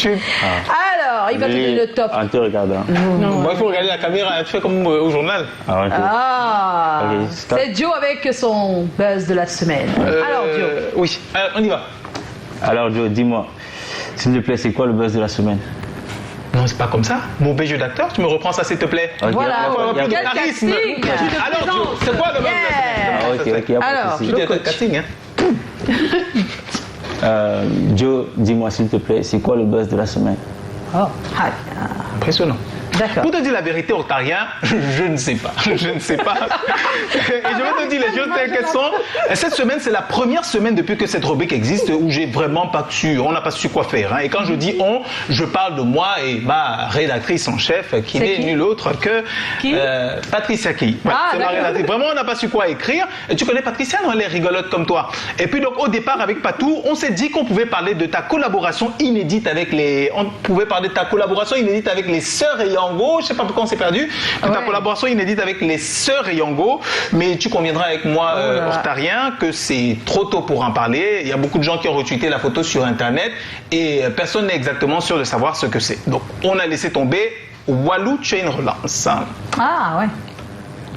d'habitude. Alors, il va te donner le top. En te regardant. Non. Bon, il faut regarder la caméra, tu fais comme au journal. Ah, ok. Ok, stop. C'est Joe avec son buzz de la semaine. Alors, Joe. Oui, on y va. Alors, Joe, dis-moi, s'il te plaît, c'est quoi le buzz de la semaine? Non, c'est pas comme ça. Mauvais jeu d'acteur, tu me reprends ça s'il te plaît. Ok, Voilà, y a- Plus de quel charisme. casting. Alors, Joe, c'est quoi le buzz de la semaine? Ah, ok, y a pas de Alors, souci. Tu dis casting, hein. Joe, dis-moi, s'il te plaît, c'est quoi le buzz de la semaine? Oh, Impressionnant. d'accord. Pour te dire la vérité, Octarien, je ne sais pas. Je ne sais pas. Et je vais te dire les choses telles qu'elles sont. Cette semaine, c'est la première semaine depuis que cette rubrique existe où j'ai vraiment pas su, on n'a pas su quoi faire. Hein. Et quand je dis on, je parle de moi et ma rédactrice en chef, qui n'est nulle autre que Patricia Key. Ouais, c'est ma rédactrice. Vraiment, on n'a pas su quoi écrire. Et tu connais Patricia, non? Elle est rigolote comme toi. Et puis donc, au départ, avec Patou, on s'est dit qu'on pouvait parler de ta collaboration inédite avec les... On pouvait parler de ta collaboration inédite avec les sœurs Yango. Je sais pas pourquoi on s'est perdu. Ta collaboration inédite avec les sœurs Yango. Mais tu conviendras avec moi, Octarien, que c'est trop tôt pour en parler. Il y a beaucoup de gens qui ont retweeté la photo sur Internet et personne n'est exactement sûr de savoir ce que c'est. Donc, on a laissé tomber. Walou, tu as une relance. Ah, ouais.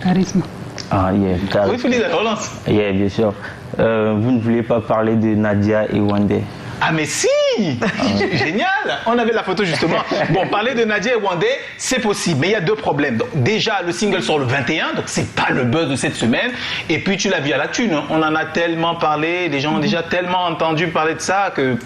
Charisme. Ah, yeah, Oui, Félix, la relance. Yeah, bien sûr. Vous ne voulez pas parler de Nadia et Wandé? Ah mais si! Génial! On avait la photo justement. Bon, parler de Nadia et Wandé, c'est possible, mais il y a deux problèmes. Donc, déjà, le single sort le 21, donc c'est pas le buzz de cette semaine. Et puis tu l'as vu à la thune, hein. On en a tellement parlé, les gens ont déjà tellement entendu parler de ça que...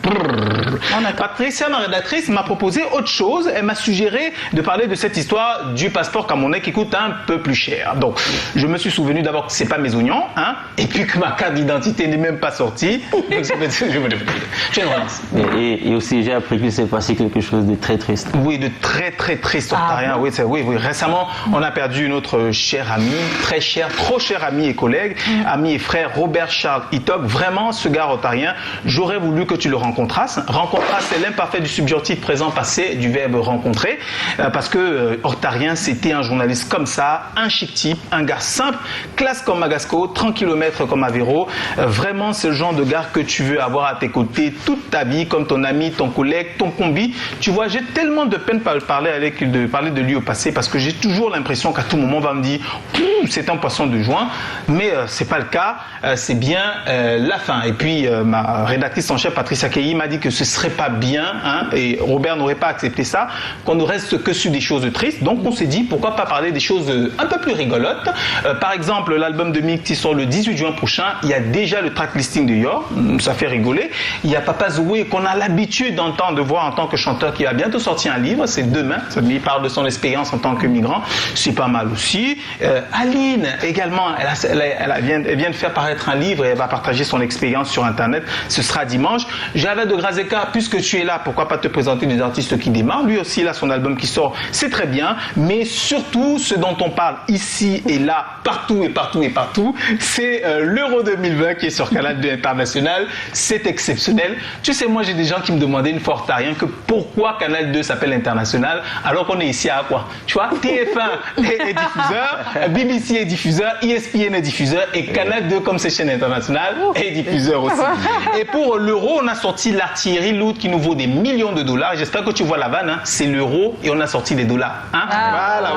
Patricia, ma rédactrice, m'a proposé autre chose. Elle m'a suggéré de parler de cette histoire du passeport camerounais qui coûte un peu plus cher. Donc, je me suis souvenu d'abord que c'est pas mes oignons, hein, et puis que ma carte d'identité n'est même pas sortie. Donc, je une relance. Et aussi, j'ai appris qu'il s'est passé quelque chose de très triste. Oui, de très très triste, Octarien. Oui, oui. Récemment, on a perdu notre cher ami, très cher, trop cher ami et collègue, ami et frère Robert Charles Itoc. Vraiment, ce gars Octarien, j'aurais voulu que tu le rencontrasses. Rencontras, c'est l'imparfait du subjonctif présent passé du verbe rencontrer. Parce que Octarien, c'était un journaliste comme ça, un chic type, un gars simple, classe comme Magasco, 30 km comme Aveiro. Vraiment, c'est le genre de gars que tu veux avoir à tes côtés toute ta vie, comme ton ami, ton collègue, ton combi. Tu vois, j'ai tellement de peine de parler de lui au passé parce que j'ai toujours l'impression qu'à tout moment, on va me dire c'est un poisson de juin, mais c'est pas le cas, c'est bien la fin. Et puis, ma rédactrice en chef, Patricia Key, m'a dit que ce serait pas bien, hein, et Robert n'aurait pas accepté ça, qu'on ne reste que sur des choses tristes. Donc, on s'est dit, pourquoi pas parler des choses un peu plus rigolotes. Par exemple, l'album de Mick qui sort le 18 juin prochain, il y a déjà le track listing de Yor, ça fait rigoler. Il y a Papa Zoué qu'on a l'habitude d'entendre, de voir en tant que chanteur, qui va bientôt sortir un livre, c'est demain, il parle de son expérience en tant que migrant, c'est pas mal aussi. Aline également, elle vient de faire paraître un livre et elle va partager son expérience sur Internet, ce sera dimanche. Javed de Grazeka, puisque tu es là, pourquoi pas te présenter des artistes qui démarrent, lui aussi il a son album qui sort, c'est très bien, mais surtout ce dont on parle ici et là, partout, c'est l'Euro 2020 qui est sur Canal 2 International, c'est exceptionnel. Tu sais, moi j'ai des gens qui me demandaient une fois Octarien que pourquoi Canal 2 s'appelle International alors qu'on est ici à quoi? Tu vois, TF1 est diffuseur, BBC est diffuseur, ESPN est diffuseur et Canal 2 comme c'est chaîne internationale est diffuseur aussi. Et pour l'euro, on a sorti l'artillerie lourde qui nous vaut des millions de dollars. J'espère que tu vois la vanne, hein? C'est l'euro et on a sorti des dollars. Hein? Voilà,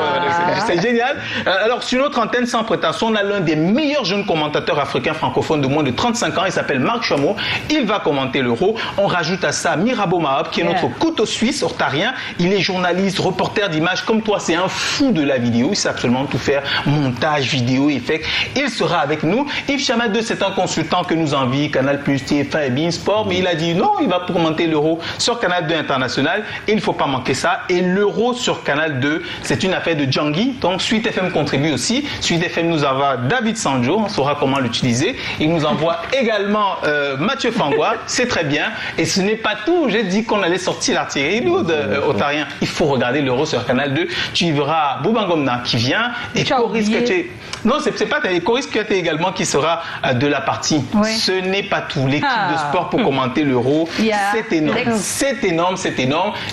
c'est génial. Alors sur notre antenne sans prétention, on a l'un des meilleurs jeunes commentateurs africains francophones de moins de 35 ans, il s'appelle Marc Chameau. Il va commenter l'euro. On rajoute à ça Mirabeau Mahop qui est notre couteau suisse, Octarien. Il est journaliste, reporter d'images comme toi, c'est un fou de la vidéo, il sait absolument tout faire, montage, vidéo, effets. Il sera avec nous. Yves Chamadou, c'est un consultant que nous envie, Canal+, TF1 et Bein Sport, mais il a dit non, il va commenter l'euro sur Canal 2 International. Il ne faut pas manquer ça. Et l'euro sur Canal 2, c'est une affaire de Djangui, donc Suite FM contribue aussi. Suite FM nous envoie David Sanjo, on saura comment l'utiliser. Il nous envoie également Mathieu Fangois, c'est très bien. Et ce n'est pas tout, j'ai dit qu'on allait sortir l'artillerie lourde, Octarien. Il faut regarder l'euro sur Canal 2. Tu y verras Boubangomna qui vient et Coris Kete. Non, c'est pas Coris Kete également qui sera de la partie. Oui. Ce n'est pas tout. L'équipe de sport pour commenter l'euro, c'est énorme.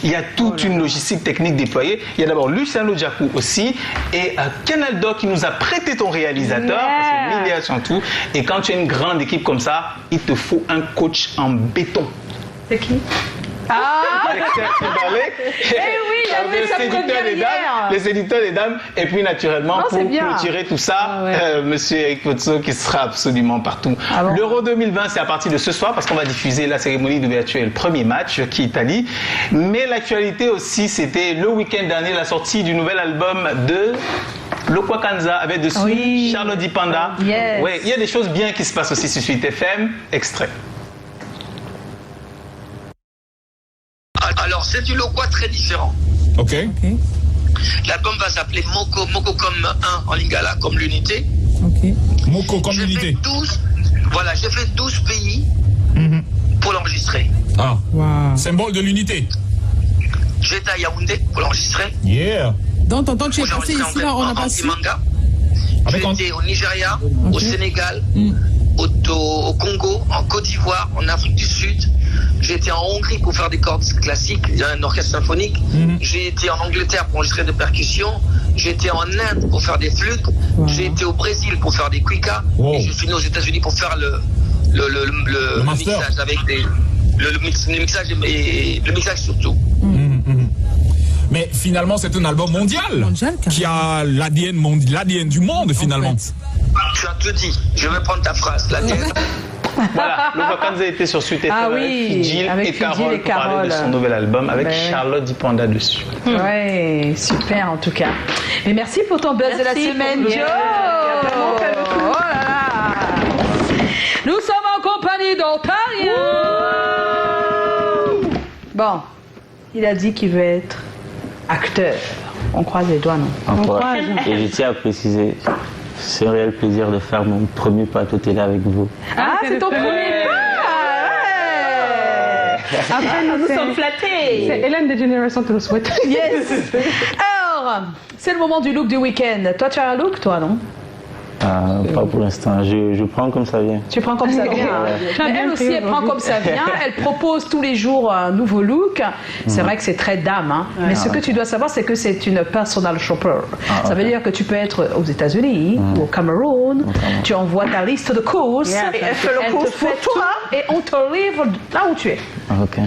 Il y a toute une logistique technique déployée. Il y a d'abord Luciano Djakou aussi et Canal Doc qui nous a prêté ton réalisateur. C'est Milia Chantou. Et quand tu as une grande équipe comme ça, il te faut un coach en béton. C'est qui? Ah, Dexter Timberlake. oui, il a fait sa première hier. Les séducteurs des dames. Et puis, naturellement, Non, pour c'est bien. clôturer tout ça, Monsieur Eric Pozzo qui sera absolument partout. Ah bon? L'Euro 2020, c'est à partir de ce soir parce qu'on va diffuser la cérémonie d'ouverture et le premier match qui est Italie. Mais l'actualité aussi, c'était le week-end dernier la sortie du nouvel album de Lokwa Kanza avec dessus Charlotte Dipanda. Yes. Ouais, il y a des choses bien qui se passent aussi sur Suite FM. Extrait. Alors, c'est du Lokwa très différent. Ok. L'album va s'appeler Moko, Moko comme un en lingala, comme l'unité. Moko comme J'ai unité. fait 12 pays pour l'enregistrer. Ah. Symbole de l'unité. J'étais à Yaoundé pour l'enregistrer. Yeah. Donc, tonton, tu es J'ai passé enregistré ici, là, on n'a pas su. manga. Avec J'ai été au Nigeria, au Sénégal, au Congo, en Côte d'Ivoire, en Afrique du Sud. J'ai été en Hongrie pour faire des cordes classiques, un orchestre symphonique. J'ai été en Angleterre pour enregistrer des percussions. J'ai été en Inde pour faire des flûtes. J'ai été au Brésil pour faire des cuicas. Wow. Et j'ai fini aux États-Unis pour faire le master. mixage avec le mixage surtout. Mais finalement, c'est un album mondial, Mondial, carrément. qui a l'ADN du monde, finalement. Tu as tout dit. Je vais prendre ta phrase. Voilà, Lokwa Kanza était sur Suite FM Ah oui, avec Gilles avec et Fidjil Carole et pour parler de Carole. son nouvel album avec Ben. Charlotte Dipanda dessus. Ouais, super en tout cas. Mais merci pour ton buzz de la Merci semaine, pour le Joe. buzz. Il y a vraiment fait le coup. Oh là là. Nous sommes en compagnie d'Ontarien. Bon, il a dit qu'il veut être acteur. On croise les doigts, non? Encore. Et je tiens à préciser, c'est un réel plaisir de faire mon premier plateau télé avec vous. Ah, c'est ton premier pas. Après, nous sommes flattés. C'est Hélène de Génération te le souhaite. Yes. Alors, c'est le moment du look du week-end. Toi, tu as un look, toi, non? Pas pour l'instant, je prends comme ça vient. Tu prends comme ça vient. Mais elle aussi, elle prend comme ça vient. Elle propose tous les jours un nouveau look. C'est vrai que c'est très dame. Hein. Mais ce que tu dois savoir, c'est que c'est une personal shopper. Ça veut dire que tu peux être aux États-Unis ou au Cameroun. Tu envoies ta liste de courses. Et elle fait le course pour tout toi. et on te livre là où tu es. Ok.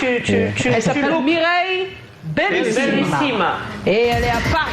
Et tu Elle s'appelle Mireille Bellissime. Bellissime. Et elle est à Paris.